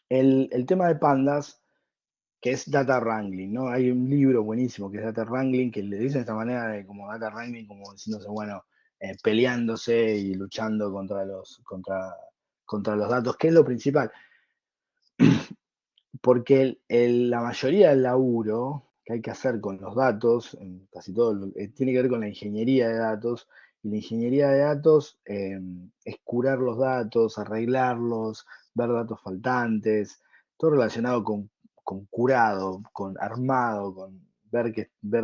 El tema de Pandas, que es data wrangling, ¿no? Hay un libro buenísimo que es data wrangling, que le dicen de esta manera de como data wrangling, como diciéndose, bueno, peleándose y luchando contra los datos, que es lo principal. Porque la mayoría del laburo que hay que hacer con los datos, en casi todo, tiene que ver con la ingeniería de datos, y la ingeniería de datos es curar los datos, arreglarlos, ver datos faltantes, todo relacionado con curado, con armado, con ver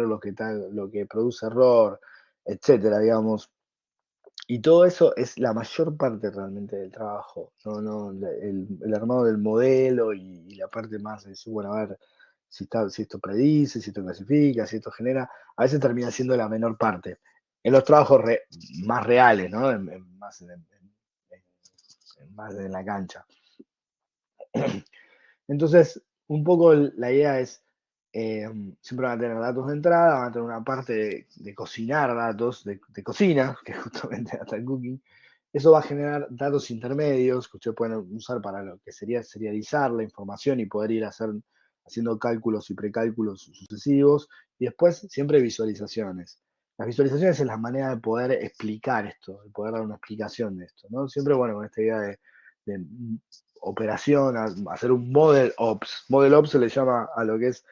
lo que produce error, etcétera, digamos. Y todo eso es la mayor parte realmente del trabajo, no, el armado del modelo y la parte más de decir, bueno, a ver, si esto predice, si esto clasifica, si esto genera, a veces termina siendo la menor parte. En los trabajos más reales, ¿no? Más en la cancha. Entonces, un poco la idea es, eh, siempre van a tener datos de entrada, van a tener una parte de cocinar datos, de cocina, que es justamente data cooking. Eso va a generar datos intermedios que ustedes pueden usar para lo que sería serializar la información y poder ir haciendo cálculos y precálculos sucesivos. Y después siempre visualizaciones. Las visualizaciones es la manera de poder explicar esto, de poder dar una explicación de esto, ¿no? Siempre, bueno, con esta idea de operación, hacer un model ops. Model ops se le llama a lo que es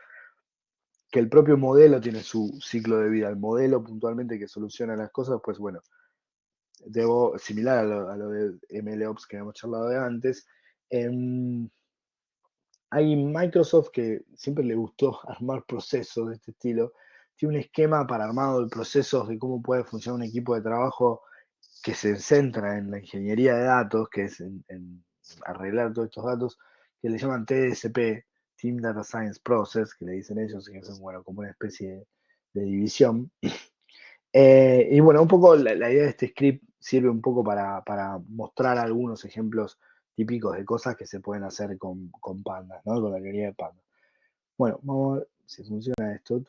que el propio modelo tiene su ciclo de vida. El modelo puntualmente que soluciona las cosas, pues bueno, similar a lo de MLOps que habíamos charlado de antes. em, Hay Microsoft que siempre le gustó armar procesos de este estilo. Tiene un esquema para armado de procesos de cómo puede funcionar un equipo de trabajo que se centra en la ingeniería de datos, que es en arreglar todos estos datos, que le llaman TDSP, Team Data Science Process, que le dicen ellos, que es bueno, como una especie de división. Y bueno, un poco la idea de este script sirve un poco para mostrar algunos ejemplos típicos de cosas que se pueden hacer con pandas, ¿no? Con la teoría de pandas. Bueno, vamos a ver si funciona esto.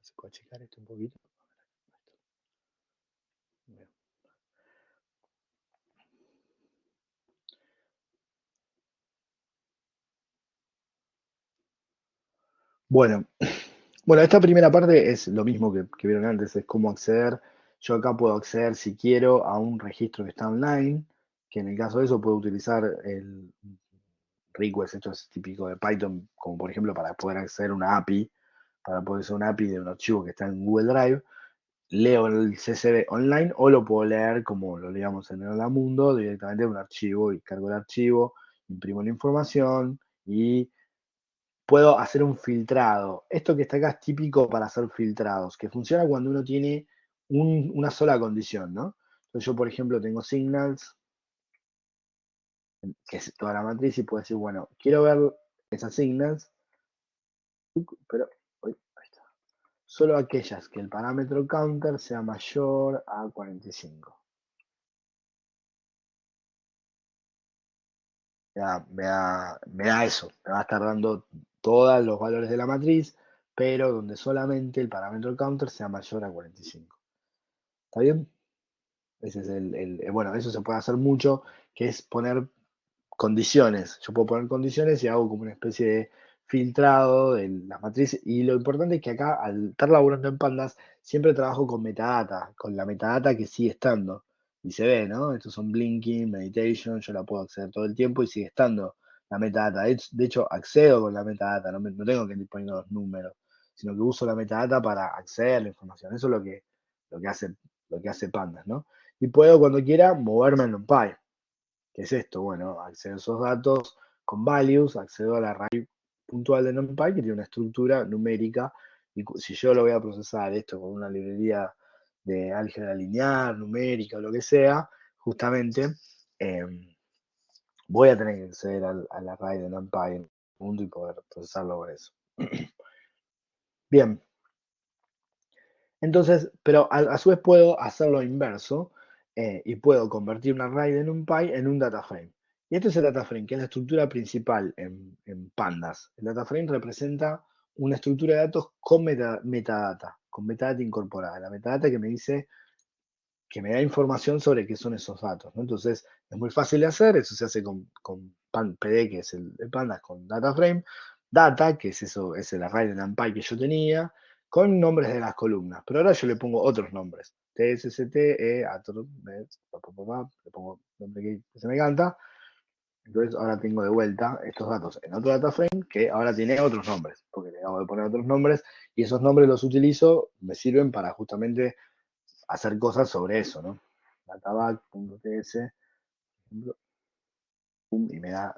¿Se puede checar esto un poquito? Bueno, bueno, esta primera parte es lo mismo que vieron antes, es cómo acceder. Yo acá puedo acceder si quiero a un registro que está online, que en el caso de eso puedo utilizar el request, esto es típico de Python, como por ejemplo para poder acceder a una API, para poder hacer una API de un archivo que está en Google Drive. Leo el CSV online o lo puedo leer como lo leíamos en el Hola Mundo, directamente de un archivo y cargo el archivo, imprimo la información y puedo hacer un filtrado. Esto que está acá es típico para hacer filtrados, que funciona cuando uno tiene una sola condición, ¿no? Entonces yo, por ejemplo, tengo signals, que es toda la matriz, y puedo decir, bueno, quiero ver esas signals, pero uy, ahí está. Solo aquellas que el parámetro counter sea mayor a 45. Me da eso, me va a estar dando todos los valores de la matriz, pero donde solamente el parámetro counter sea mayor a 45. ¿Está bien? Ese es bueno, eso se puede hacer mucho, que es poner condiciones. Yo puedo poner condiciones y hago como una especie de filtrado de las matrices. Y lo importante es que acá, al estar laburando en Pandas, siempre trabajo con metadata, con la metadata que sigue estando. Y se ve, ¿no? Estos son blinking, meditation, yo la puedo acceder todo el tiempo y sigue estando la metadata. De hecho, accedo con la metadata, no tengo que ir poniendo los números, sino que uso la metadata para acceder a la información. Eso es lo que hace, lo que hace Pandas, ¿no? Y puedo cuando quiera moverme en NumPy. ¿Qué es esto? Bueno, accedo a esos datos con values, accedo a la array puntual de NumPy que tiene una estructura numérica y si yo lo voy a procesar esto con una librería de álgebra lineal, numérica o lo que sea, justamente voy a tener que acceder al array de NumPy en un punto y poder procesarlo con eso. Bien, entonces, pero a su vez puedo hacer lo inverso y puedo convertir un array de NumPy en un data frame. Y este es el data frame, que es la estructura principal en Pandas. El data frame representa una estructura de datos con metadata incorporada. La metadata que me dice que me da información sobre qué son esos datos, ¿no? Entonces, es muy fácil de hacer, eso se hace con PD, que es el Pandas, con DataFrame, Data, que es eso, es el array de NumPy que yo tenía, con nombres de las columnas. Pero ahora yo le pongo otros nombres. TSST, Ator, le pongo nombre que se me canta. Entonces ahora tengo de vuelta estos datos en otro data frame que ahora tiene otros nombres, porque le acabo de poner otros nombres y esos nombres los utilizo, me sirven para justamente hacer cosas sobre eso, ¿no? Databack.ts, y me da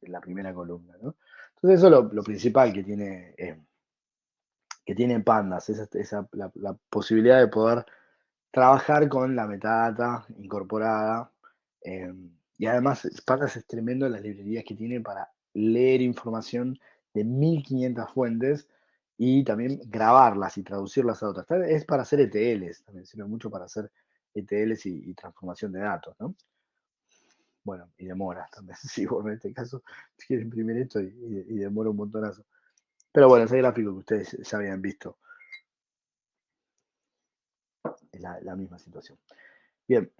la primera columna, ¿no? Entonces eso es lo principal que tiene Pandas, la posibilidad de poder trabajar con la metadata incorporada. eh, y además, Pandas es tremendo las librerías que tiene para leer información de 1500 fuentes y también grabarlas y traducirlas a otras. Es para hacer ETLs, también sirve mucho para hacer ETLs y transformación de datos, ¿no? Bueno, y demoras también. Sí, bueno, en este caso, quiero imprimir esto y demora un montonazo. Pero bueno, ese gráfico que ustedes ya habían visto es la misma situación. Bien.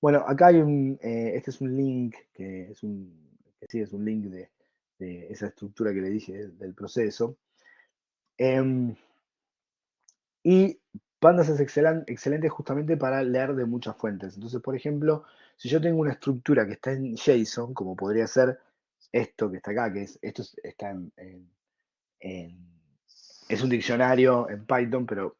Bueno, acá hay este es un link que sí es un link de esa estructura que le dije del proceso. Em, y Pandas es excelente justamente para leer de muchas fuentes. Entonces, por ejemplo, si yo tengo una estructura que está en JSON, como podría ser esto que está acá, está en- es un diccionario en Python, pero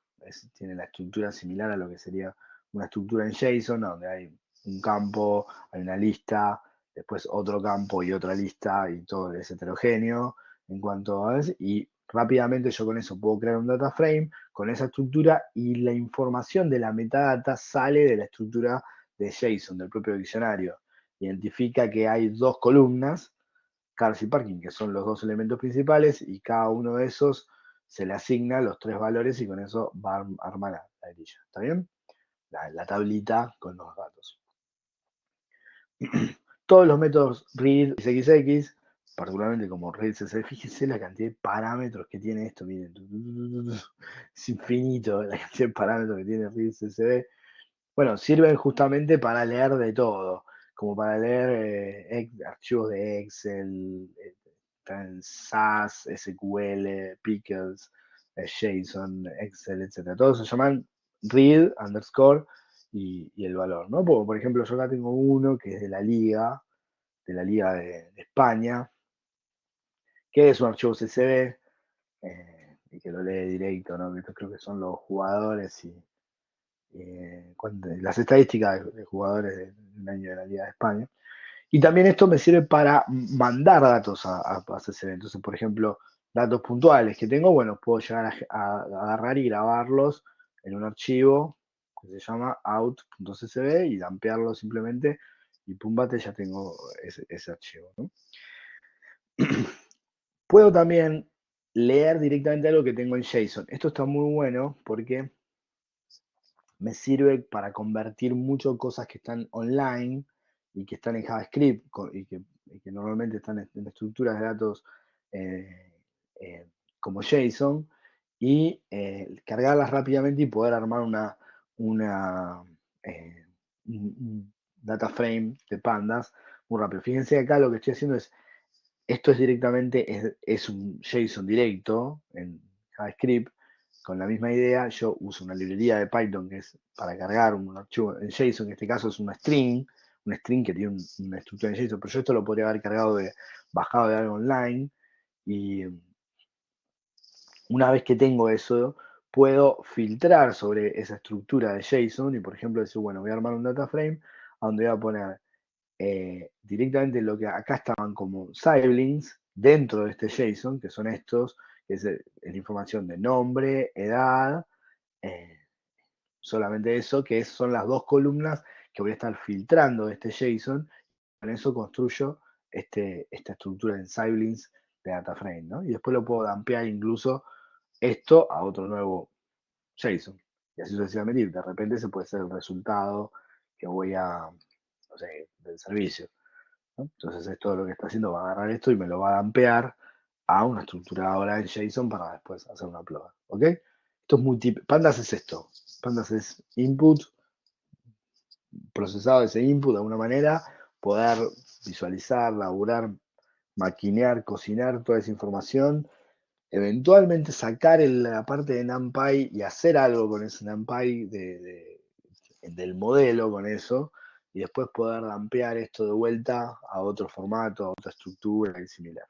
tiene la estructura similar a lo que sería una estructura en JSON, donde hay un campo, hay una lista, después otro campo y otra lista, y todo es heterogéneo en cuanto a eso, y rápidamente yo con eso puedo crear un data frame con esa estructura y la información de la metadata sale de la estructura de JSON, del propio diccionario. Identifica que hay dos columnas, cars y parking, que son los dos elementos principales, y cada uno de esos se le asigna los tres valores y con eso va a armar la grilla. ¿Está bien? La tablita con los datos. Todos los métodos read y XX, particularmente como read CSV, fíjense la cantidad de parámetros que tiene esto, miren, es infinito la cantidad de parámetros que tiene read CSV. Bueno, sirven justamente para leer de todo, como para leer archivos de Excel, en SAS, SQL, Pickles, JSON, Excel, etc. Todos se llaman read underscore y el valor, ¿no? Por ejemplo, yo acá tengo uno que es de la Liga de España, que es un archivo CSV y que lo lee directo, ¿no? Que creo que son los jugadores y las estadísticas de jugadores del año de la Liga de España. Y también esto me sirve para mandar datos a CSV. Entonces, por ejemplo, datos puntuales que tengo, bueno, puedo llegar a agarrar y grabarlos en un archivo que se llama out.csv y ampliarlo simplemente y pumbate, ya tengo ese archivo, ¿no? Puedo también leer directamente algo que tengo en JSON. Esto está muy bueno porque me sirve para convertir mucho cosas que están online y que están en JavaScript y que normalmente están en estructuras de datos eh, como JSON y cargarlas rápidamente y poder armar una eh, un data frame de pandas muy rápido. Fíjense acá lo que estoy haciendo esto es directamente, es un JSON directo en JavaScript. Con la misma idea, yo uso una librería de Python que es para cargar un archivo en JSON, en este caso es un string que tiene una estructura en JSON, pero yo esto lo podría haber bajado de algo online, y una vez que tengo eso, puedo filtrar sobre esa estructura de JSON y, por ejemplo, decir, bueno, voy a armar un data frame a donde voy a poner directamente lo que acá estaban como siblings dentro de este JSON, que son estos, que es la información de nombre, edad, eh, solamente eso, que son las dos columnas que voy a estar filtrando de este JSON. Con eso construyo esta estructura en siblings de data frame, ¿no? Y después lo puedo ampliar incluso esto a otro nuevo JSON. Y así sucesivamente, y de repente ese puede ser el resultado que voy a, no sé, del servicio, ¿no? Entonces es todo lo que está haciendo, va a agarrar esto y me lo va a ampliar a una estructura ahora en JSON para después hacer una upload, ¿ok? Esto es muy típico. Pandas es esto. Pandas es input, procesado ese input de alguna manera, poder visualizar, laburar, maquinear, cocinar toda esa información, eventualmente sacar la parte de NumPy y hacer algo con ese NumPy del modelo con eso, y después poder ampliar esto de vuelta a otro formato, a otra estructura y similar.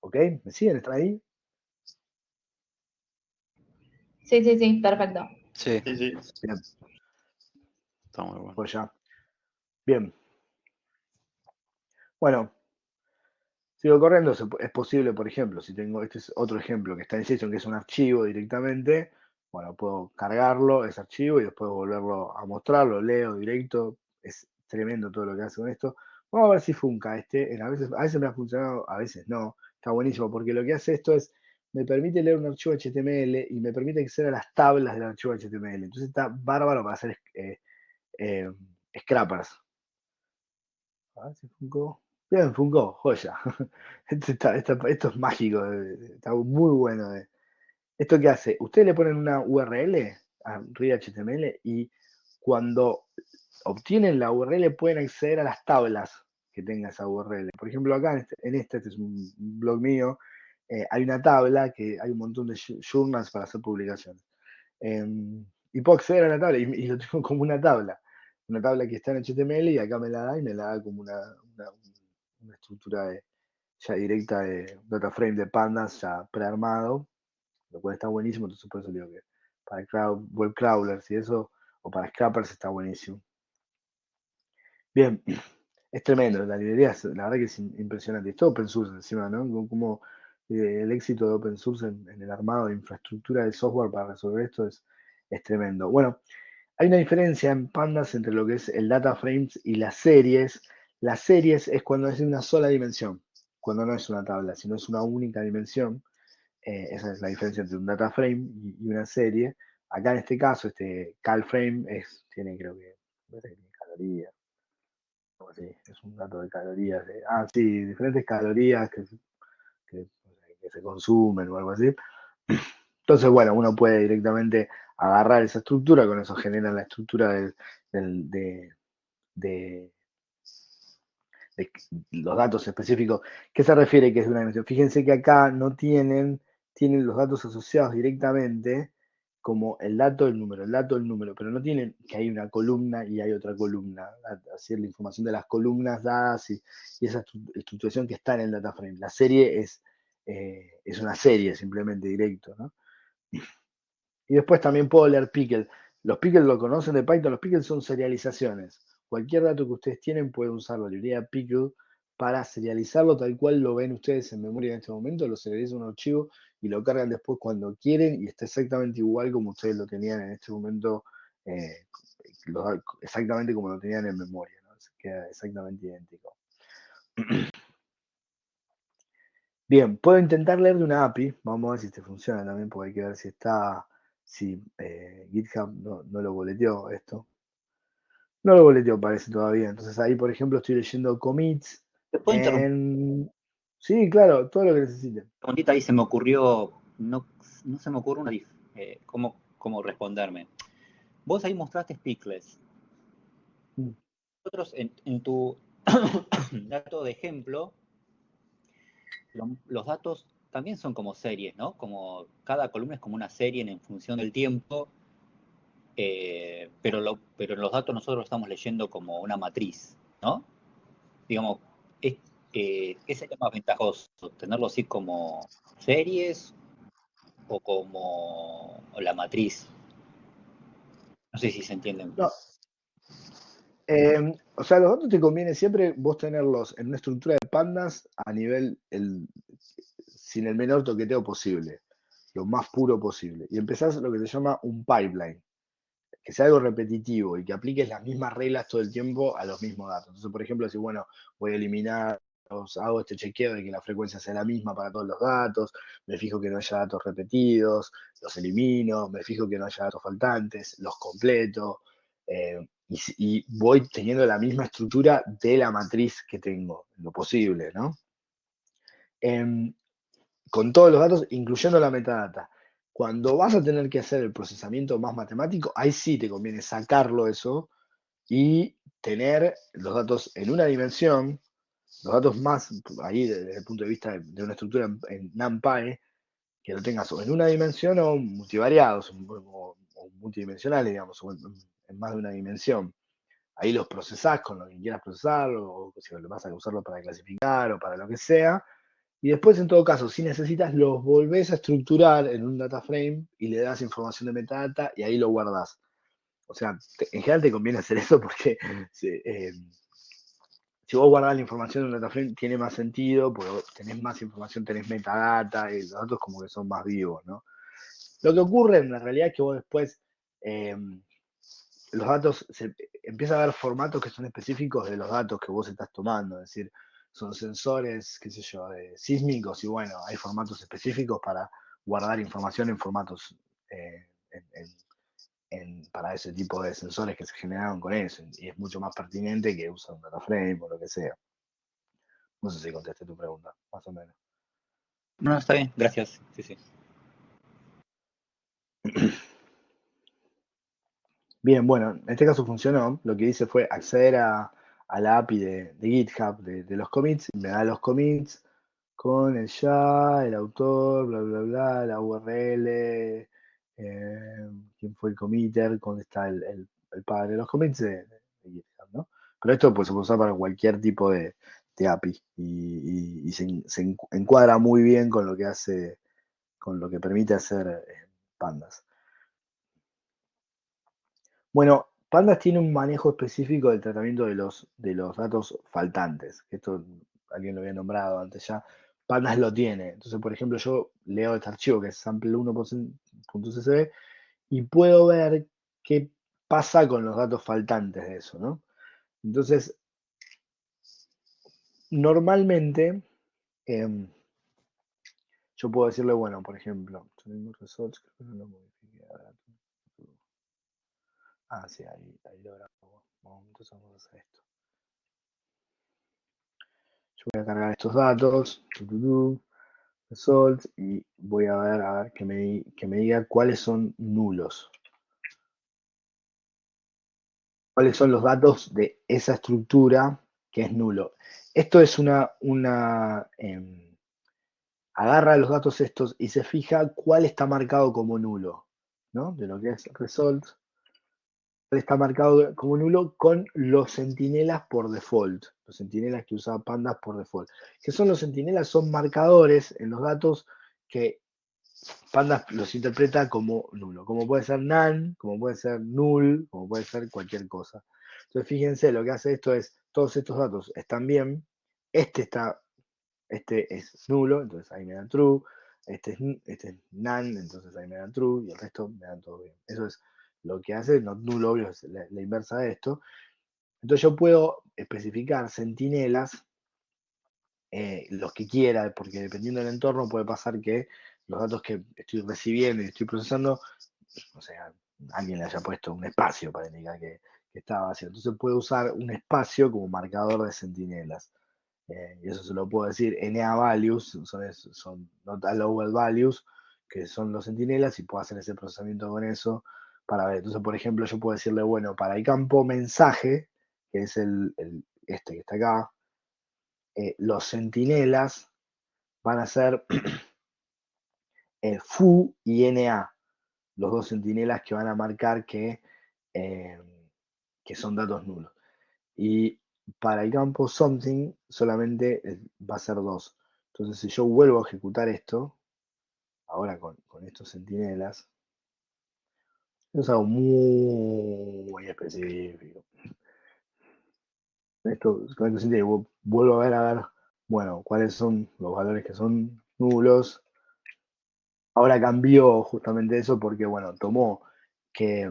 ¿Ok? ¿Me siguen? ¿Están ahí? Sí, sí, sí, perfecto. Sí, Bien, está muy bueno. pues ya. Bien. Bueno, sigo corriendo. Es posible, por ejemplo, si tengo, este es otro ejemplo que está en JSON, que es un archivo directamente, bueno, puedo cargarlo, ese archivo, y después volverlo a mostrar, lo leo directo. Es tremendo todo lo que hace con esto. Vamos a ver si funca este. A veces me ha funcionado, a veces no. Está buenísimo, porque lo que hace esto es, me permite leer un archivo HTML y me permite acceder a las tablas del archivo HTML. Entonces está bárbaro para hacer eh, scrappers. A ver si funcó. Bien, funcó, joya. Esto es mágico, está muy bueno. ¿Esto qué hace? Ustedes le ponen una URL a read HTML y cuando obtienen la URL pueden acceder a las tablas que tenga esa URL. Por ejemplo, acá este es un blog mío, hay una tabla que hay un montón de journals para hacer publicaciones. Y puedo acceder a la tabla y lo tengo como una tabla que está en HTML y acá me la da y me la da como una estructura ya directa de data frame de pandas ya prearmado, lo cual está buenísimo. Entonces por eso digo que para web crawlers y eso, o para scrappers está buenísimo. Bien, es tremendo, la librería la verdad que es impresionante. Es todo open source encima, ¿no? Como el éxito de open source en el armado de infraestructura de software para resolver esto es tremendo. Bueno, hay una diferencia en Pandas entre lo que es el data frames y las series. Las series es cuando es de una sola dimensión, cuando no es una tabla, sino es una única dimensión. Esa es la diferencia entre un data frame y una serie. Acá en este caso, este cal frame tiene, creo que, no sé, tiene calorías, algo así, es un dato de calorías. Sí, diferentes calorías que se consumen o algo así. Entonces, bueno, uno puede directamente agarrar esa estructura, con eso genera la estructura del- de- de los datos específicos. ¿Qué se refiere que es de una dimensión? Fíjense que acá no tienen los datos asociados directamente como el dato, el dato, el número, pero no tienen que hay una columna y hay otra columna, así la información de las columnas dadas y esa estructuración que está en el data frame. La serie es una serie simplemente directo, ¿no? Y después también puedo leer Pickle. Los Pickle lo conocen de Python. Los Pickle son serializaciones. Cualquier dato que ustedes tienen pueden usar la librería Pickle para serializarlo tal cual lo ven ustedes en memoria en este momento. Lo serializan en un archivo y lo cargan después cuando quieren y está exactamente igual como ustedes lo tenían en este momento, eh, exactamente como lo tenían en memoria, ¿no? Queda exactamente idéntico. Bien, puedo intentar leer de una API. Vamos a ver si este funciona también, porque hay que ver si GitHub no lo boleteó esto. No lo boleteó, parece todavía. Entonces ahí, por ejemplo, estoy leyendo commits ¿Te puedo interrumpir en... Sí, claro, todo lo que necesiten. un segundito? Ahí se me ocurrió, no se me ocurre cómo responderme. Vos ahí mostraste Pickless. Mm. Nosotros en tu dato de ejemplo, los datos también son como series, ¿no? Como cada columna es como una serie en función del tiempo, pero en los datos nosotros lo estamos leyendo como una matriz, ¿no? Digamos, ¿qué sería más ventajoso? ¿Tenerlo así como series o como la matriz? No sé si se entienden. No, o sea, los datos te conviene siempre vos tenerlos en una estructura de pandas a nivel sin el menor toqueteo posible, lo más puro posible. Y empezás lo que se llama un pipeline, que sea algo repetitivo y que apliques las mismas reglas todo el tiempo a los mismos datos. Entonces, por ejemplo, si bueno, voy a eliminar, hago este chequeo de que la frecuencia sea la misma para todos los datos, me fijo que no haya datos repetidos, los elimino, me fijo que no haya datos faltantes, los completo, y voy teniendo la misma estructura de la matriz que tengo, en lo posible, ¿no? Con todos los datos, incluyendo la metadata. Cuando vas a tener que hacer el procesamiento más matemático, ahí sí te conviene sacarlo eso y tener los datos en una dimensión, los datos más, ahí desde el punto de vista de una estructura en NumPy, que lo tengas o en una dimensión o multivariados o multidimensionales, digamos, o en más de una dimensión. Ahí los procesás con lo que quieras procesarlo, o si lo vas a usarlo para clasificar o para lo que sea. Y después, en todo caso, si necesitas, los volvés a estructurar en un data frame y le das información de metadata y ahí lo guardás. O sea, en general te conviene hacer eso porque si vos guardás la información en un data frame tiene más sentido, porque tenés más información, tenés metadata y los datos como que son más vivos, ¿no? Lo que ocurre en la realidad es que vos después eh, los datos, empieza a haber formatos que son específicos de los datos que vos estás tomando, es decir, son sensores, qué sé yo, sísmicos y bueno, hay formatos específicos para guardar información en formatos para ese tipo de sensores que se generaron con eso y es mucho más pertinente que usar un data frame o lo que sea. No sé si contesté tu pregunta, más o menos. No, está bien, gracias. Sí, sí. Bien, bueno, en este caso funcionó. Lo que hice fue acceder a la API de GitHub de los commits, y me da los commits con el ya, el autor, bla, bla, bla, la URL, quién fue el committer, dónde está el padre de los commits de GitHub, ¿no? Pero esto pues, se puede usar para cualquier tipo de API y se encuadra muy bien con lo que hace, con lo que permite hacer Pandas. Bueno, Pandas tiene un manejo específico del tratamiento de los datos faltantes, que esto alguien lo había nombrado antes ya. Pandas lo tiene. Entonces, por ejemplo, yo leo este archivo que es sample1.csv y puedo ver qué pasa con los datos faltantes de eso, ¿no? Entonces, normalmente, em, yo puedo decirle, bueno, por ejemplo, results, creo que no lo modifiqué. Ah, sí, ahí lo grabo. Entonces vamos a hacer esto. Yo voy a cargar estos datos, results, y voy a ver que me diga cuáles son nulos. Cuáles son los datos de esa estructura que es nulo. Esto es agarra los datos estos y se fija cuál está marcado como nulo, ¿no? De lo que es result, está marcado como nulo con los centinelas por default, los centinelas que usaba Pandas por default. ¿Qué son los centinelas? Son marcadores en los datos que Pandas los interpreta como nulo, como puede ser none, como puede ser null, como puede ser cualquier cosa. Entonces fíjense, lo que hace esto es, todos estos datos están bien, este es nulo, entonces ahí me da true, este es none, entonces ahí me da true, y el resto me dan todo bien. Eso es lo que hace, no nulo, obvio, es la inversa de esto. Entonces yo puedo especificar centinelas, los que quiera, porque dependiendo del entorno puede pasar que los datos que estoy recibiendo y estoy procesando, o sea, alguien le haya puesto un espacio para indicar que estaba vacío. Entonces puedo usar un espacio como marcador de centinelas. Y eso se lo puedo decir, NA values, son not allowed values, que son los centinelas, y puedo hacer ese procesamiento con eso para ver. Entonces, por ejemplo, yo puedo decirle, bueno, para el campo mensaje, que es este que está acá, los centinelas van a ser foo y NA, los dos centinelas que van a marcar eh, que son datos nulos. Y para el campo something solamente va a ser 2. Entonces, si yo vuelvo a ejecutar esto, ahora con estos centinelas, es algo muy específico. Con estos centinelas vuelvo a ver, bueno, cuáles son los valores que son nulos. Ahora cambió justamente eso porque, bueno, tomó que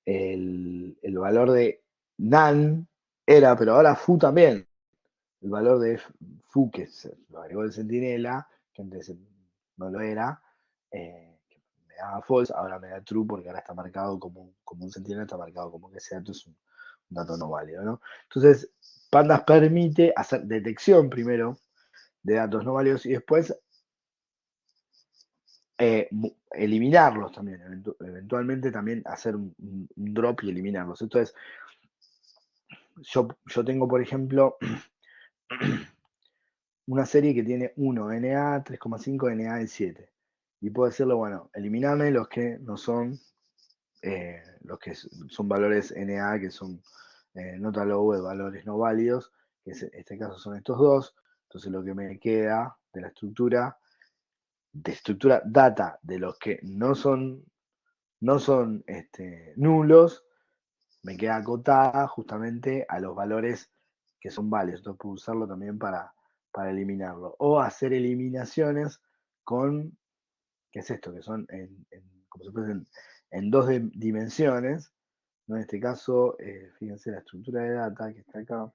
el valor de nan era, pero ahora foo también. El valor de foo que se lo agregó el centinela, que antes no lo era, que me daba false, ahora me da true porque ahora está marcado como un centinela, está marcado como que ese dato es un dato no válido, ¿no? Entonces, Pandas permite hacer detección primero de datos no válidos y después eliminarlos también, eventualmente también hacer un drop y eliminarlos. Entonces, yo tengo, por ejemplo, una serie que tiene 1 NA, 3,5 NA y 7. Y puedo decirle, bueno, eliminame los que no son, los que son valores NA, que son nota low de valores no válidos, que en este caso son estos dos. Entonces lo que me queda de la estructura, data, de los que no son nulos, me queda acotada justamente a los valores que son válidos. Entonces puedo usarlo también para eliminarlo. O hacer eliminaciones con, ¿qué es esto? Que son como se fuesen en dos dimensiones. ¿No? En este caso, fíjense la estructura de data que está acá.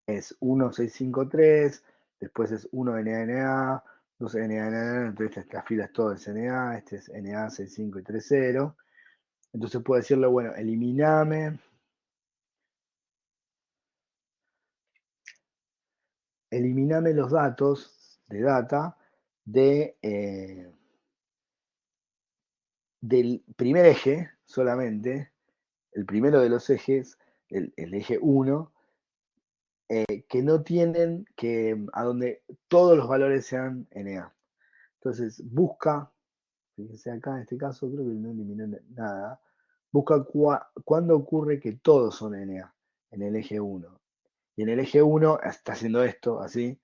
Es 1653, después es 1 NANA, 2 NANA, entonces esta fila es todo SNA, este es NA 65 y 30. Entonces puedo decirle, bueno, eliminame los datos de data del primer eje solamente, el primero de los ejes, el eje 1, que no tienen a donde todos los valores sean NA. Entonces busca, fíjense acá en este caso, creo que no eliminó nada, busca cuándo ocurre que todos son NA en el eje 1. Y en el eje 1 está haciendo esto, así,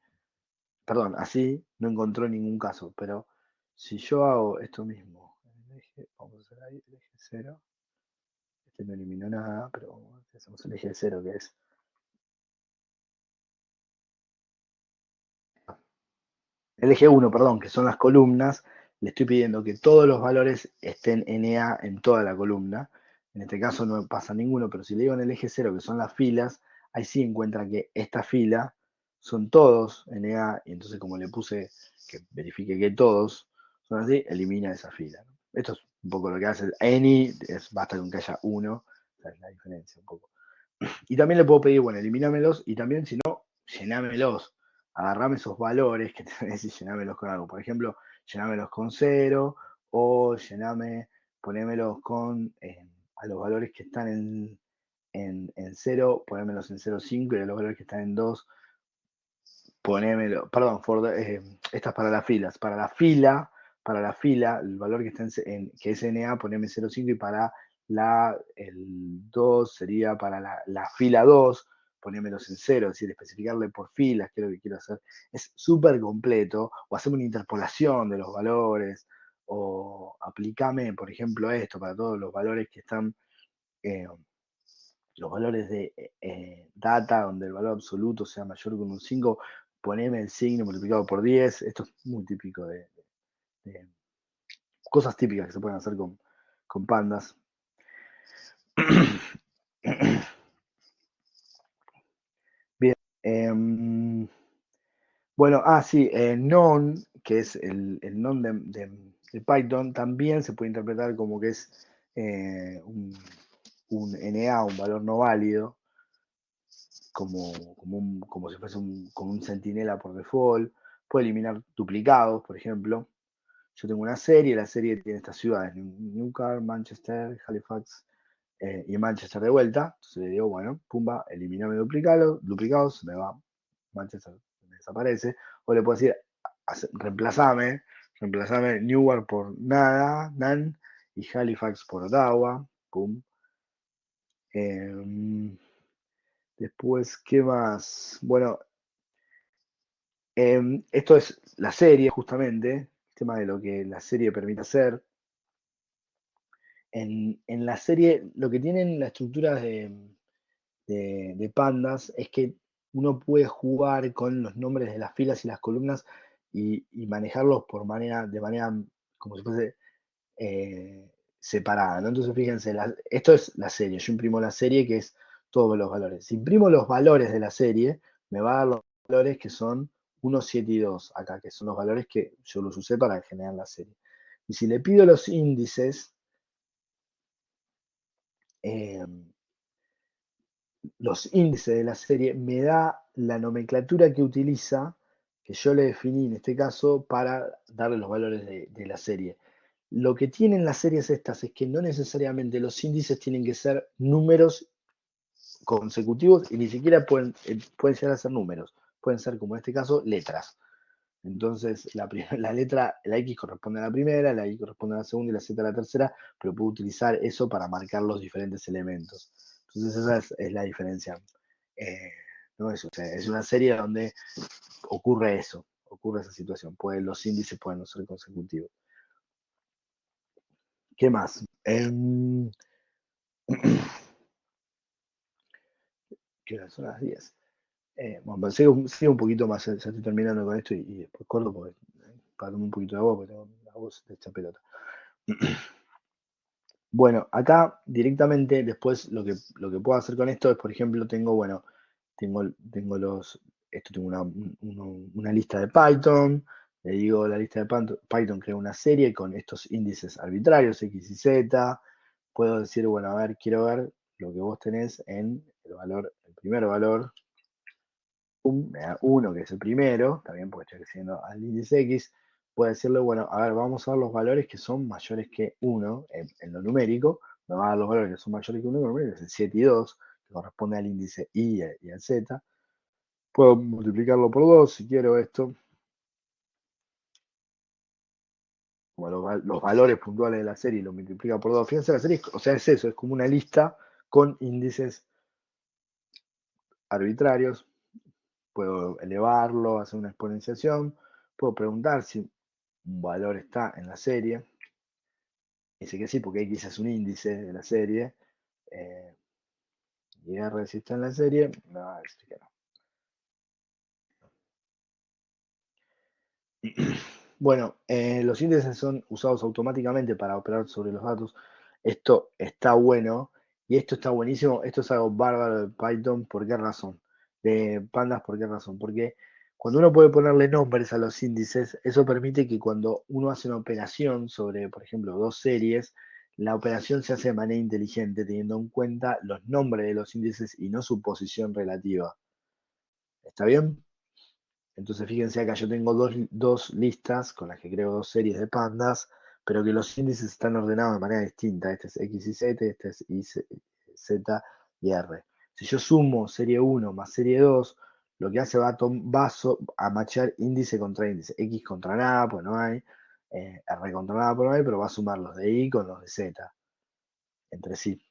perdón, así no encontró ningún caso, pero si yo hago esto mismo, vamos a hacer ahí el eje 0, este no eliminó nada, pero hacemos el eje 0 que es el eje 1, perdón, que son las columnas, le estoy pidiendo que todos los valores estén NA en toda la columna. En este caso no pasa ninguno, pero si le digo en el eje 0, que son las filas, ahí sí encuentra que esta fila son todos NA, y entonces como le puse que verifique que todos son así, elimina esa fila. Esto es un poco lo que hace any, basta con que haya uno, esa es la diferencia un poco. Y también le puedo pedir, bueno, elimínamelos, y también si no, llenámelos. Agarrame esos valores que tenés y llenámelos con algo. Por ejemplo, llenámelos con 0, o ponémelos con a los valores que están en 0, ponémelos en 0,5, y a los valores que están en 2, ponémelo, perdón, estas para las filas. Para la fila, el valor que está que es NA, poneme 0,5, y para el 2 sería para la fila 2, ponémelos en 0, es decir, especificarle por filas qué es lo que quiero hacer. Es súper completo, o hacer una interpolación de los valores, o aplicame, por ejemplo, esto para todos los valores que están, los valores de data, donde el valor absoluto sea mayor que un 5, poneme el signo multiplicado por 10. Esto es muy típico de cosas típicas que se pueden hacer con pandas. Bien. Bueno, sí, non, que es el non de Python, también se puede interpretar como que es un NA, un valor no válido, como si fuese como un centinela por default. Puede eliminar duplicados, por ejemplo. Yo tengo una serie, la serie tiene estas ciudades, Newcastle, Manchester, Halifax y Manchester de vuelta. Entonces le digo, bueno, pumba, elimíname duplicados, se me va Manchester, me desaparece. O le puedo decir, reemplazame Newark por nada, nan, y Halifax por Ottawa, pum. Después, ¿qué más? Bueno, esto es la serie, justamente, el tema de lo que la serie permite hacer. En la serie, lo que tienen las estructuras de pandas es que uno puede jugar con los nombres de las filas y las columnas y manejarlos de manera como si fuese separada, ¿no? Entonces, fíjense, esto es la serie. Yo imprimo la serie, que es todos los valores. Si imprimo los valores de la serie, me va a dar los valores que son 1, 7 y 2 acá, que son los valores que yo los usé para generar la serie. Y si le pido los índices, eh, de la serie, me da la nomenclatura que utiliza que yo le definí en este caso para darle los valores de la serie. Lo que tienen las series estas es que no necesariamente los índices tienen que ser números consecutivos y ni siquiera pueden llegar a ser números. Pueden ser, como en este caso, letras. Entonces, la letra, la X corresponde a la primera, la Y corresponde a la segunda y la Z a la tercera, pero puedo utilizar eso para marcar los diferentes elementos. Entonces, esa es la diferencia. ¿No? Es una serie donde ocurre eso, ocurre esa situación. Los índices pueden no ser consecutivos. ¿Qué más? ¿Qué horas son las 10? Bueno, sigo un poquito más, ya estoy terminando con esto y después corto porque para tomar un poquito de agua porque tengo la voz de esta pelota. Bueno, acá directamente después lo que puedo hacer con esto es, por ejemplo, tengo una lista de Python, le digo la lista de Python crea una serie con estos índices arbitrarios, X y Z, puedo decir, bueno, a ver, quiero ver lo que vos tenés en el primer valor, me da 1, que es el primero, también porque estoy accediendo al índice X, puedo decirle, bueno, a ver, vamos a ver los valores que son mayores que 1 en lo numérico, me va a dar los valores que son mayores que 1 en lo numérico, que es el 7 y 2, que corresponde al índice Y y al Z. Puedo multiplicarlo por 2 si quiero esto, como los valores puntuales de la serie, lo multiplica por 2. Fíjense, la serie, o sea, es eso, es como una lista con índices arbitrarios. Puedo elevarlo, hacer una exponenciación, puedo preguntar si un valor está en la serie. Dice que sí, porque X es un índice de la serie. Y R si está en la serie, me va a decir que no. Bueno, los índices son usados automáticamente para operar sobre los datos. Esto está bueno y esto está buenísimo. Esto es algo bárbaro de Python. ¿Por qué razón? De Pandas, ¿por qué razón? Porque cuando uno puede ponerle nombres a los índices, eso permite que cuando uno hace una operación sobre, por ejemplo, dos series, la operación se hace de manera inteligente, teniendo en cuenta los nombres de los índices y no su posición relativa. ¿Está bien? Entonces fíjense acá, yo tengo dos listas con las que creo dos series de pandas, pero que los índices están ordenados de manera distinta. Este es X y Z, este es Y, Z y R. Si yo sumo serie 1 más serie 2, lo que hace va a machar índice contra índice. X contra nada, pues no hay. R contra nada, pues no hay, pero va a sumar los de Y con los de Z entre sí.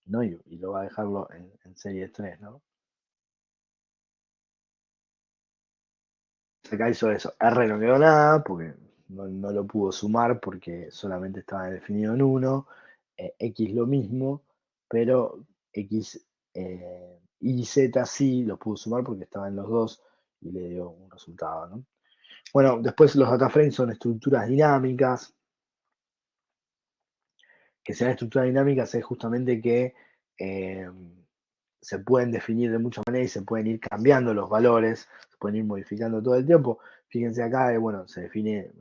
¿No? Y lo va a dejarlo en serie 3, ¿no? Acá hizo eso. R no quedó nada porque no lo pudo sumar porque solamente estaba definido en 1. X lo mismo, pero X y Z sí los pudo sumar porque estaban los dos y le dio un resultado, ¿no? Bueno, después los data frames son estructuras dinámicas. Que sean estructuras dinámicas es justamente que eh, se pueden definir de muchas maneras y se pueden ir cambiando los valores, se pueden ir modificando todo el tiempo. Fíjense acá, bueno, se define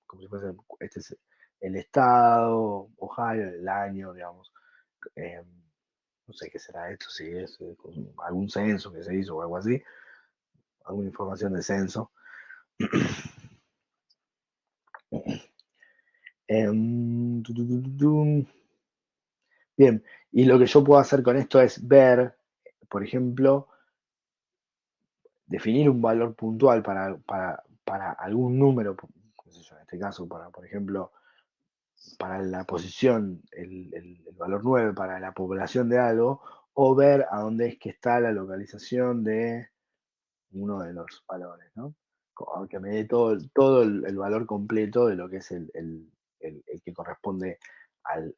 como si fuese, este es el estado, Ohio, el año, digamos. eh, no sé qué será esto, si es algún censo que se hizo o algo así, alguna información de censo. Bien, y lo que yo puedo hacer con esto es ver, por ejemplo, definir un valor puntual para algún número, qué sé yo, en este caso, por ejemplo, para la posición, el valor 9 para la población de algo, o ver a dónde es que está la localización de uno de los valores, ¿no? Que me dé todo el valor completo de lo que es el que corresponde al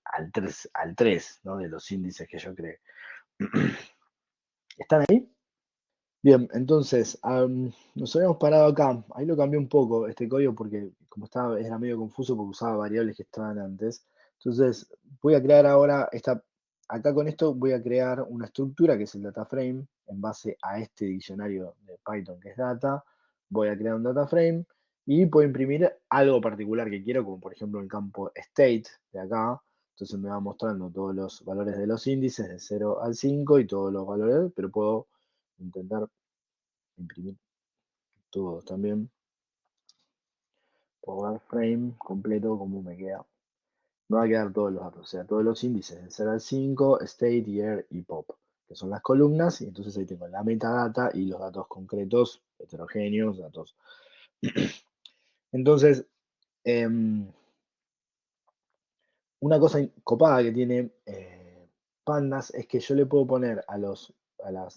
3, ¿no? De los índices que yo creé. ¿Están ahí? Bien, entonces, nos habíamos parado acá. Ahí lo cambié un poco este código porque como era medio confuso porque usaba variables que estaban antes. Entonces, voy a crear ahora acá con esto voy a crear una estructura que es el data frame en base a este diccionario de Python que es data. Voy a crear un data frame y puedo imprimir algo particular que quiero, como por ejemplo el campo state de acá. Entonces me va mostrando todos los valores de los índices de 0 al 5 y todos los valores, pero puedo intentar imprimir todos también. Power frame completo, como me queda. Me va a quedar todos los datos, o sea, todos los índices de 0 al 5, state, year y pop, que son las columnas, y entonces ahí tengo la metadata y los datos concretos, heterogéneos, datos. Entonces, una cosa copada que tiene Pandas es que yo le puedo poner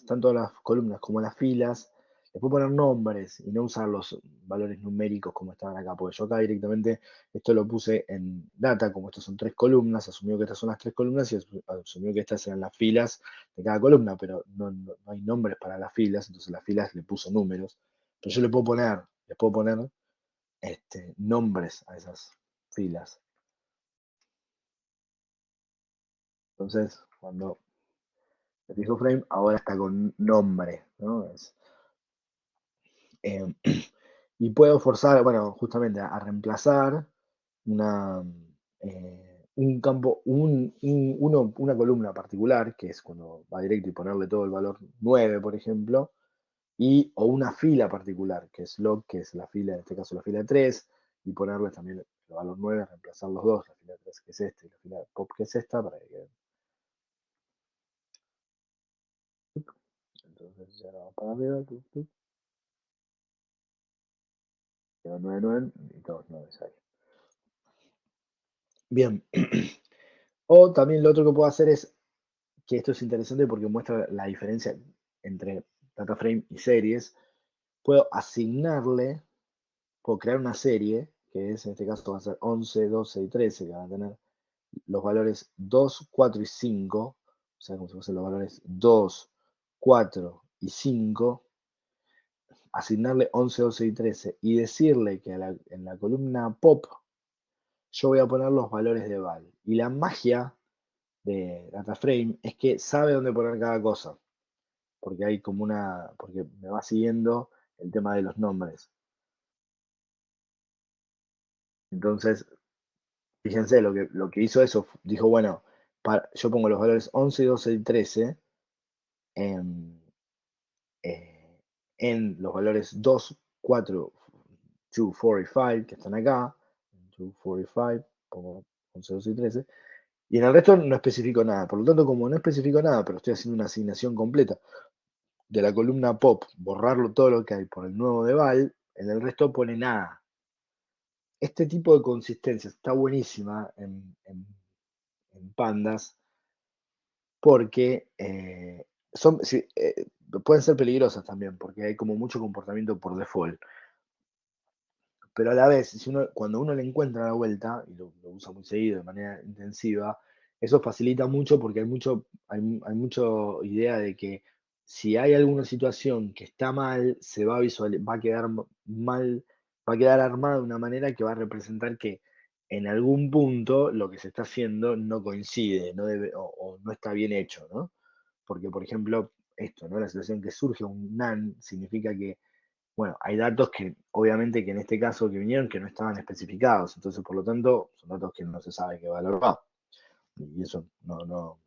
tanto a las columnas como a las filas, le puedo poner nombres y no usar los valores numéricos como estaban acá, porque yo acá directamente esto lo puse en data, como estos son 3 columnas, asumió que estas son las 3 columnas y asumió que estas eran las filas de cada columna, pero no hay nombres para las filas, entonces las filas le puso números, pero yo les puedo poner nombres a esas filas. Entonces, cuando el fijo frame ahora está con nombre, ¿no? Eh, y puedo forzar, bueno, justamente a reemplazar un campo, una columna particular, que es cuando va directo y ponerle todo el valor 9, por ejemplo, o una fila particular, que es log, que es la fila, en este caso la fila 3, y ponerle también el valor 9, reemplazar los dos, la fila 3 que es esta y la fila pop que es esta, para que queden. Entonces ya vamos para arriba, quedó 9, 9 y todos 9 ahí. Bien. O también lo otro que puedo hacer es, que esto es interesante porque muestra la diferencia entre data frame y series. Puedo asignarle, puedo crear una serie, que es, en este caso va a ser 11, 12 y 13, que van a tener los valores 2, 4 y 5, o sea, como si fuesen los valores 2, 4 y 5, asignarle 11, 12 y 13 y decirle que en la columna pop yo voy a poner los valores de val. Y la magia de DataFrame es que sabe dónde poner cada cosa, porque hay como porque me va siguiendo el tema de los nombres. Entonces, fíjense, lo que hizo eso, dijo, bueno, yo pongo los valores 11, 12 y 13 en, en los valores 2, 4, 2, 4 y 5, que están acá, 2, 4 y 5, pongo 11, 12 y 13, y en el resto no especifico nada. Por lo tanto, como no especifico nada, pero estoy haciendo una asignación completa de la columna pop, borrarlo todo lo que hay por el nuevo de val, en el resto pone nada. Este tipo de consistencia está buenísima en Pandas porque pueden ser peligrosas también, porque hay como mucho comportamiento por default. Pero a la vez, cuando uno le encuentra la vuelta, y lo usa muy seguido, de manera intensiva, eso facilita mucho porque hay mucho idea de que si hay alguna situación que está mal, va a quedar mal, va a quedar armada de una manera que va a representar que en algún punto lo que se está haciendo no coincide, o no está bien hecho, ¿no? Porque, por ejemplo, esto, ¿no? La situación que surge un NaN significa que bueno, hay datos que, obviamente, que en este caso que vinieron, que no estaban especificados. Entonces, por lo tanto, son datos que no se sabe qué valor va. Y eso no.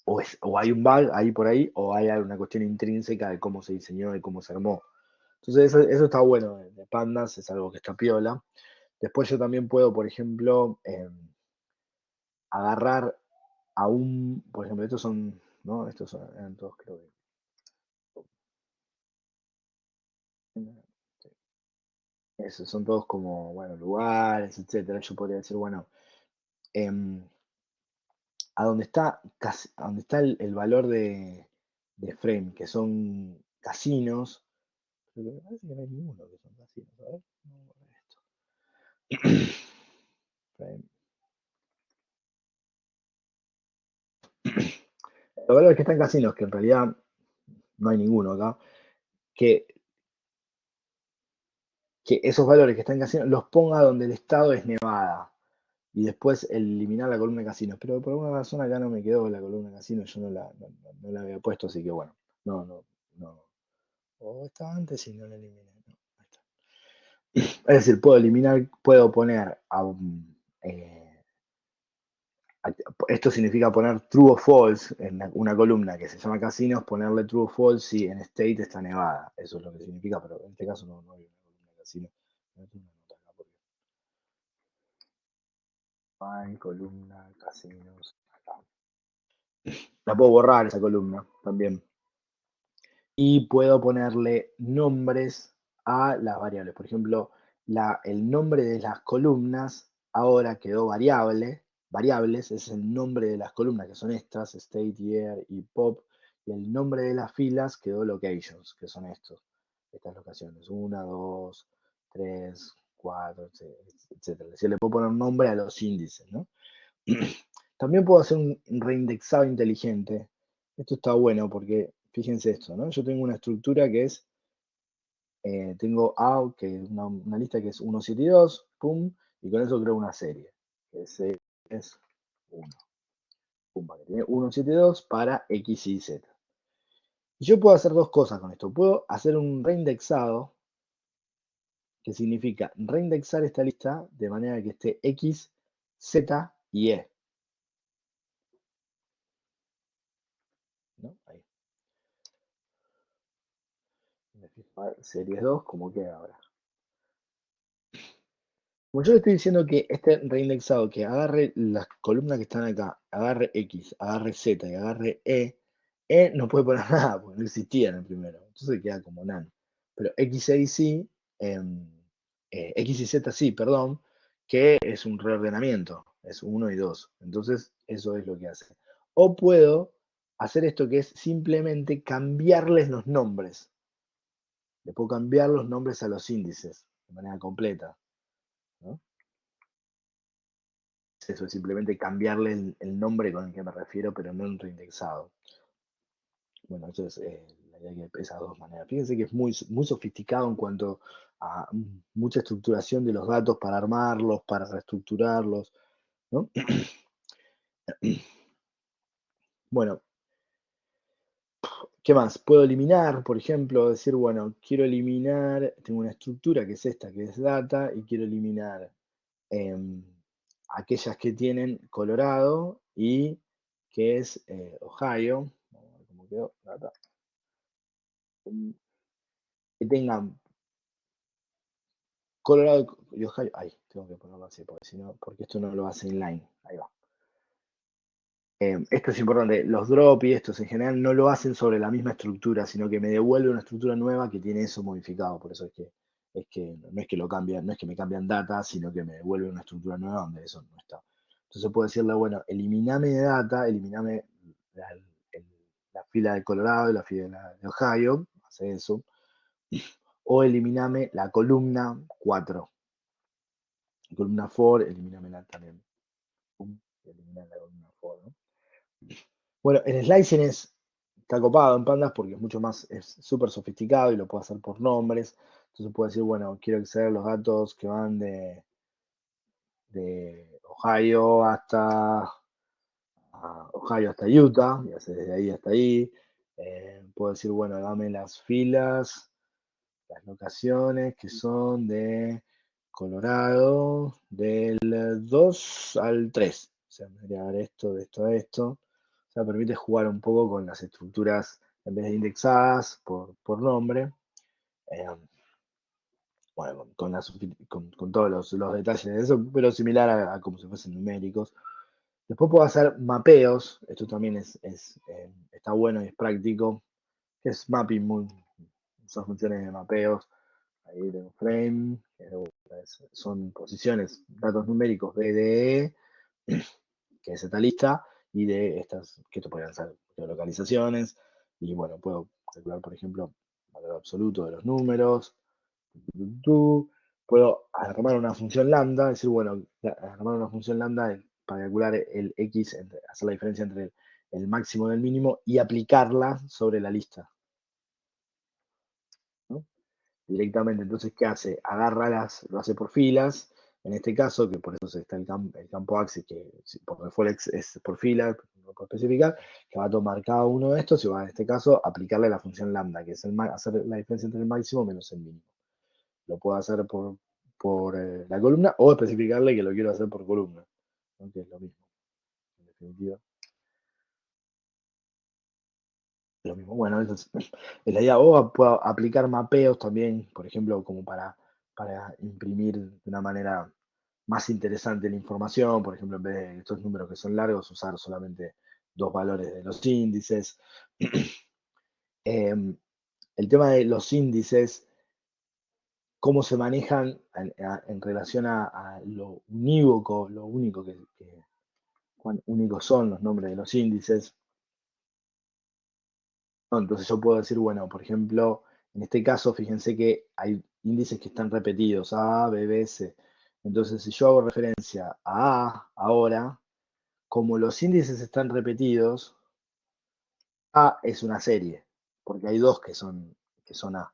O hay un bug ahí por ahí, o hay alguna cuestión intrínseca de cómo se diseñó y cómo se armó. Entonces, eso está bueno de Pandas, es algo que está piola. Después yo también puedo, por ejemplo, agarrar por ejemplo, estos son, ¿no? Eran todos, creo que. Esos son todos como, bueno, lugares, etcétera. Yo podría decir, bueno, em, a donde está el valor de frame, que son casinos, pero me parece que no hay ninguno que son casinos. A ver, vamos a ver esto. Frame. Los valores que están casinos, que en realidad no hay ninguno acá, que, que esos valores que están casinos los ponga donde el estado es Nevada. Y después eliminar la columna de casinos. Pero por alguna razón acá no me quedó la columna de casinos, yo no la había puesto, así que bueno, no. O estaba antes y no la eliminé. No, ahí está. Es decir, puedo poner Esto significa poner true o false en una columna que se llama casinos, ponerle true o false si en state está nevada. Eso es lo que significa, pero en este caso no hay una columna de casinos. Hay columna casinos acá. La puedo borrar esa columna también. Y puedo ponerle nombres a las variables. Por ejemplo, el nombre de las columnas ahora quedó variables, es el nombre de las columnas, que son estas, state, year y pop, y el nombre de las filas quedó locations, que son estas locaciones, 1, 2, 3, 4, etc. Es decir, le puedo poner nombre a los índices, ¿no? También puedo hacer un reindexado inteligente. Esto está bueno porque, fíjense esto, ¿no? Yo tengo una estructura que es, tengo A, que es una lista que es 1, 7 y 2, pum, y con eso creo una serie, que es 1, pum, que tiene 1, 7 y 2 para X y Z. Y yo puedo hacer dos cosas con esto. Puedo hacer un reindexado, que significa reindexar esta lista de manera que esté X, Z y E. ¿No? Ahí. Series 2, como queda ahora. Como yo le estoy diciendo que este reindexado, que agarre las columnas que están acá, agarre X, agarre Z y agarre E no puede poner nada, porque no existía en el primero. Entonces queda como none. Pero X, Y sí, X y Z sí, perdón, que es un reordenamiento, es 1 y 2. Entonces eso es lo que hace. O puedo hacer esto que es simplemente cambiarles los nombres. Le puedo cambiar los nombres a los índices de manera completa, ¿no? Eso es simplemente cambiarle el nombre con el que me refiero, pero no en reindexado. Bueno, eso es la idea que esas dos maneras. Fíjense que es muy sofisticado en cuanto a mucha estructuración de los datos para armarlos, para reestructurarlos, ¿no? Bueno, ¿qué más? Puedo eliminar, por ejemplo, decir, bueno, quiero eliminar, tengo una estructura que es esta, que es data, y quiero eliminar aquellas que tienen Colorado y que es Ohio. Vamos a ver cómo quedó, data. Que tengan Colorado y Ohio. Ahí, tengo que ponerlo así, porque si no, porque esto no lo hace inline. Ahí va. Esto es importante, los drop y estos en general no lo hacen sobre la misma estructura, sino que me devuelve una estructura nueva que tiene eso modificado. Por eso es que no es que lo cambian, no es que me cambian data, sino que me devuelve una estructura nueva donde eso no está. Entonces puedo decirle, bueno, eliminame de data, eliminame la, la fila de Colorado y la fila de Ohio, hace eso, o eliminame la columna 4. La columna 4, eliminamela también. Eliminar la columna 4, ¿no? Bueno, el slicing está copado en Pandas porque es mucho más, es súper sofisticado y lo puedo hacer por nombres. Entonces puedo decir, bueno, quiero acceder a los datos que van de Ohio hasta Utah, y hacer desde ahí hasta ahí. Puedo decir, bueno, dame las filas, las locaciones que son de Colorado del 2 al 3. O sea, me voy a dar esto, de esto a esto. O sea, permite jugar un poco con las estructuras en vez de indexadas por nombre. Bueno, con todos los detalles de eso, pero similar a como si fuesen numéricos. Después puedo hacer mapeos, esto también está bueno y es práctico, que es mapping, son funciones de mapeos. Ahí tengo frame, son posiciones, datos numéricos BDE, que es esta lista, y de estas, que esto podrían ser geolocalizaciones, y bueno, puedo calcular, por ejemplo, valor absoluto de los números, puedo armar una función lambda, decir, bueno, armar una función lambda para calcular el X, hacer la diferencia entre el máximo y el mínimo, y aplicarla sobre la lista, ¿no? Directamente. Entonces, ¿qué hace? Lo hace por filas, en este caso, que por eso está el campo axis, que por default es por fila, no puedo especificar, que va a tomar cada uno de estos y va en este caso aplicarle la función lambda, que es hacer la diferencia entre el máximo menos el mínimo. Lo puedo hacer por la columna o especificarle que lo quiero hacer por columna, ¿no? Que es lo mismo. definitiva. Lo mismo, bueno, eso es la idea. O puedo aplicar mapeos también, por ejemplo, como para imprimir de una manera más interesante la información, por ejemplo, en vez de estos números que son largos, usar solamente dos valores de los índices. Em, el tema de los índices, cómo se manejan en relación a lo unívoco, lo único cuán únicos son los nombres de los índices. ¿No? Entonces yo puedo decir, bueno, por ejemplo, en este caso, fíjense que hay índices que están repetidos, A, B, B, C. Entonces, si yo hago referencia a A ahora, como los índices están repetidos, A es una serie, porque hay dos que son A.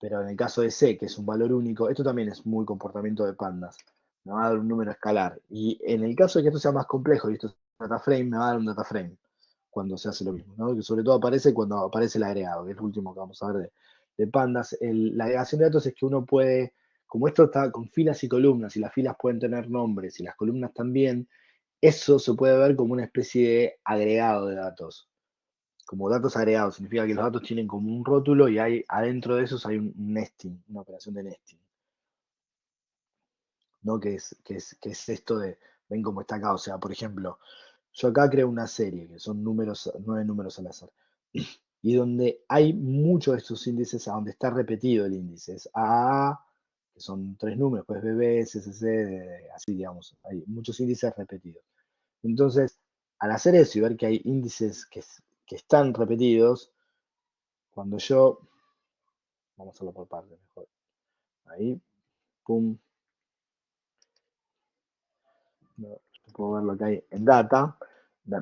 Pero en el caso de C, que es un valor único, esto también es muy comportamiento de pandas. Me va a dar un número escalar. Y en el caso de que esto sea más complejo y esto es un data frame, me va a dar un data frame cuando se hace lo mismo, ¿no? Que sobre todo aparece cuando aparece el agregado, que es lo último que vamos a ver de pandas. La agregación de datos es que uno puede, como esto está con filas y columnas, y las filas pueden tener nombres y las columnas también, eso se puede ver como una especie de agregado de datos. Como datos agregados, significa que los datos tienen como un rótulo y hay adentro de esos hay un nesting, una operación de nesting, ¿no? Que es esto de, ven cómo está acá, o sea, por ejemplo, yo acá creo una serie, que son números, 9 números al azar, y donde hay muchos de estos índices a donde está repetido el índice, es A, que son 3 números, pues BB, CCC, así digamos, hay muchos índices repetidos. Entonces, al hacer eso y ver que hay índices que están repetidos, cuando yo, vamos a hacerlo por partes mejor, ahí, pum, no, puedo ver lo que hay en data,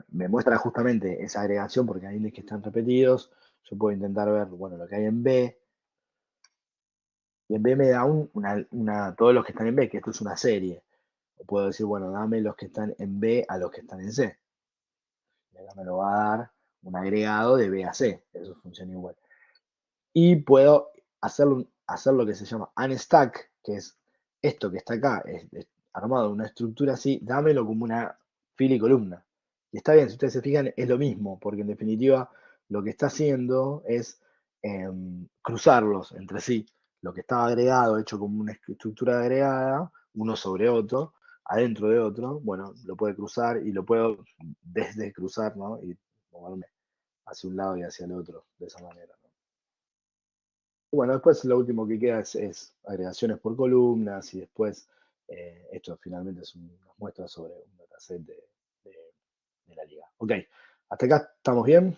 me muestra justamente esa agregación porque hay índices que están repetidos, yo puedo intentar ver, bueno, lo que hay en B, y en B me da todos los que están en B, que esto es una serie. O puedo decir, bueno, dame los que están en B a los que están en C. Y acá me lo va a dar un agregado de B a C. Eso funciona igual. Y puedo hacer lo que se llama unstack, que es esto que está acá, es armado en una estructura así, dámelo como una fila y columna. Y está bien, si ustedes se fijan, es lo mismo, porque en definitiva lo que está haciendo es cruzarlos entre sí. Lo que estaba agregado, hecho como una estructura agregada, uno sobre otro, adentro de otro, bueno, lo puede cruzar y lo puedo desde cruzar, ¿no? Y moverme hacia un lado y hacia el otro de esa manera, ¿no? Bueno, después lo último que queda es agregaciones por columnas y después esto finalmente es una muestra sobre un dataset de la liga. Ok, hasta acá estamos bien.